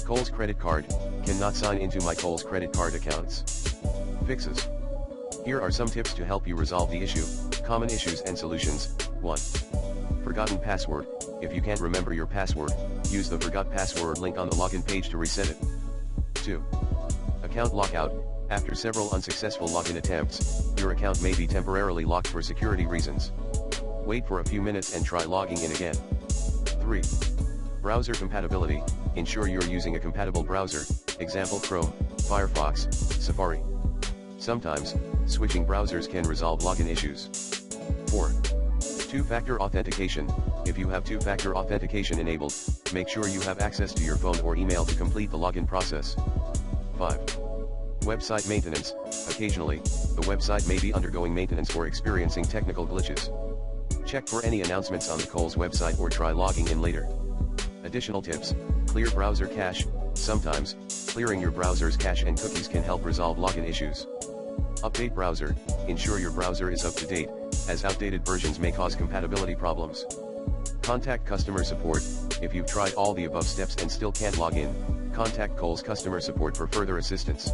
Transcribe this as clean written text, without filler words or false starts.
Kohl's credit card, cannot sign into my Kohl's credit card accounts. Fixes. Here are some tips to help you resolve the issue. Common issues and solutions. 1. Forgotten password. If you can't remember your password, use the forgot password link on the login page to reset it. 2. Account lockout. After several unsuccessful login attempts, your account may be temporarily locked for security reasons. Wait for a few minutes and try logging in again. 3. Browser compatibility. Ensure you're using a compatible browser, example Chrome, Firefox, Safari. Sometimes, switching browsers can resolve login issues. 4. Two-factor authentication. If you have two-factor authentication enabled, make sure you have access to your phone or email to complete the login process. 5. Website maintenance. Occasionally, the website may be undergoing maintenance or experiencing technical glitches. Check for any announcements on the Kohl's website or try logging in later. Additional tips: clear browser cache. Sometimes, clearing your browser's cache and cookies can help resolve login issues. Update browser. Ensure your browser is up to date, as outdated versions may cause compatibility problems. Contact customer support. If you've tried all the above steps and still can't log in, contact Kohl's customer support for further assistance.